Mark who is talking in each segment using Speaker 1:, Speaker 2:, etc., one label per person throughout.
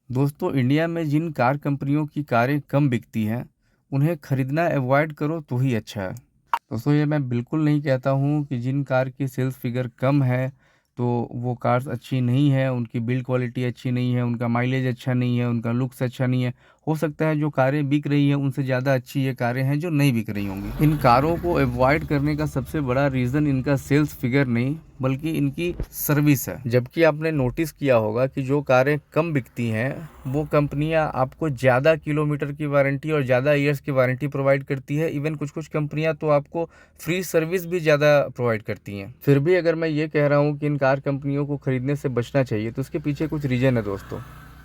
Speaker 1: दोस्तों, इंडिया में जिन कार कंपनियों की कारें कम बिकती हैं, उन्हें खरीदना अवॉइड करो तो ही अच्छा है। दोस्तों, ये मैं बिल्कुल नहीं कहता हूँ कि जिन कार की सेल्स फिगर कम है, तो वो कार्स अच्छी नहीं है, उनकी बिल्ड क्वालिटी अच्छी नहीं है, उनका माइलेज अच्छा नहीं है, उनका लुक्स अच्छा नहीं है। हो सकता है जो कारें बिक रही हैं, उनसे ज़्यादा अच्छी ये कारें हैं जो नहीं बिक रही होंगी। इन कारों को अवॉइड करने का सबसे बड़ा रीज़न इनका सेल्स फिगर नहीं, बल्कि इनकी सर्विस है। जबकि आपने नोटिस किया होगा कि जो कारें कम बिकती हैं, वो कंपनियां आपको ज़्यादा किलोमीटर की वारंटी और ज़्यादा ईयर्स की वारंटी प्रोवाइड करती है। इवन कुछ कुछ कंपनियां तो आपको फ्री सर्विस भी ज़्यादा प्रोवाइड करती हैं। फिर भी अगर मैं ये कह रहा हूँ कि इन कार कंपनियों को खरीदने से बचना चाहिए, तो उसके पीछे कुछ रीज़न है दोस्तों।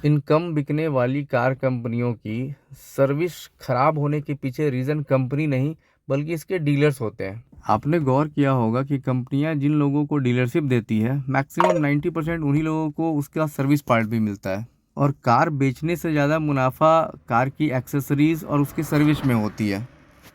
Speaker 1: इन कम बिकने वाली कार कंपनियों की सर्विस खराब होने के पीछे रीज़न कंपनी नहीं, बल्कि इसके डीलर्स होते हैं। आपने गौर किया होगा कि कंपनियां जिन लोगों को डीलरशिप देती है, मैक्सिमम 90% उन्हीं लोगों को उसका सर्विस पार्ट भी मिलता है। और कार बेचने से ज़्यादा मुनाफा कार की एक्सेसरीज और उसकी सर्विस में होती है।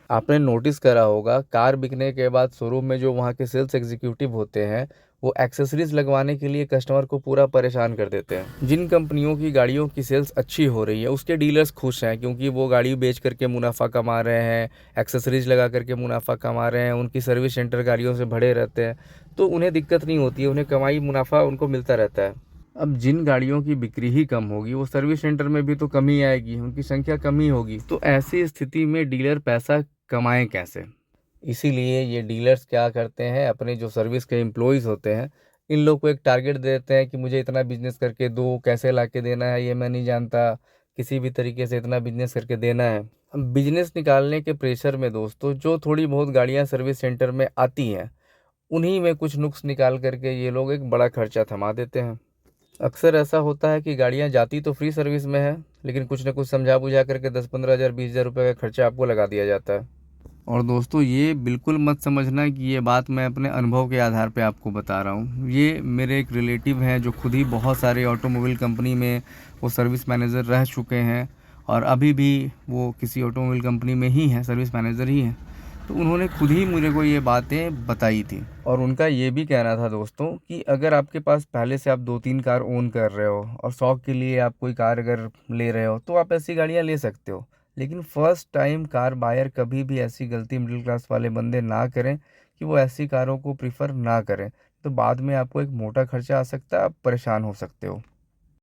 Speaker 1: आपने नोटिस करा होगा, कार बिकने के बाद शोरूम में जो वहाँ के सेल्स एग्जीक्यूटिव होते हैं, वो एक्सेसरीज लगवाने के लिए कस्टमर को पूरा परेशान कर देते हैं। जिन कंपनियों की गाड़ियों की सेल्स अच्छी हो रही है, उसके डीलर्स खुश हैं, क्योंकि वो गाड़ी बेच करके मुनाफा कमा रहे हैं, एक्सेसरीज लगा करके मुनाफा कमा रहे हैं, उनकी सर्विस सेंटर गाड़ियों से भरे रहते हैं, तो उन्हें दिक्कत नहीं होती है, उन्हें कमाई मुनाफा उनको मिलता रहता है। अब जिन गाड़ियों की बिक्री ही कम होगी, वो सर्विस सेंटर में भी तो कमी आएगी, उनकी संख्या कम ही होगी। तो ऐसी स्थिति में डीलर पैसा कमाएं कैसे? इसीलिए ये डीलर्स क्या करते हैं, अपने जो सर्विस के एम्प्लॉयज़ होते हैं, इन लोग को एक टारगेट दे देते हैं कि मुझे इतना बिजनेस करके दो, कैसे ला के देना है ये मैं नहीं जानता, किसी भी तरीके से इतना बिजनेस करके देना है। अब बिजनेस निकालने के प्रेशर में दोस्तों, जो थोड़ी बहुत गाड़ियां सर्विस सेंटर में आती हैं, उन्हीं में कुछ नुक्स निकाल करके ये लोग एक बड़ा खर्चा थमा देते हैं। अक्सर ऐसा होता है कि गाड़ियां जाती तो फ्री सर्विस में है, लेकिन कुछ न कुछ समझा बुझा करके 10-15 हज़ार 20 हज़ार रुपये का खर्चा आपको लगा दिया जाता है। और दोस्तों, ये बिल्कुल मत समझना कि ये बात मैं अपने अनुभव के आधार पे आपको बता रहा हूँ। ये मेरे एक रिलेटिव हैं जो खुद ही बहुत सारे ऑटोमोबाइल कंपनी में वो सर्विस मैनेजर रह चुके हैं, और अभी भी वो किसी ऑटोमोबाइल कंपनी में ही हैं, सर्विस मैनेजर ही हैं। तो उन्होंने खुद ही मुझे को ये बातें बताई थी। और उनका ये भी कहना था दोस्तों कि अगर आपके पास पहले से आप 2-3 कार ओन कर रहे हो और शौक के लिए आप कोई कार अगर ले रहे हो, तो आप ऐसी गाड़ियाँ ले सकते हो। लेकिन फर्स्ट टाइम कार बायर कभी भी ऐसी गलती मिडिल क्लास वाले बंदे ना करें कि वो ऐसी कारों को प्रीफर ना करें। तो बाद में आपको एक मोटा खर्चा आ सकता है, आप परेशान हो सकते हो।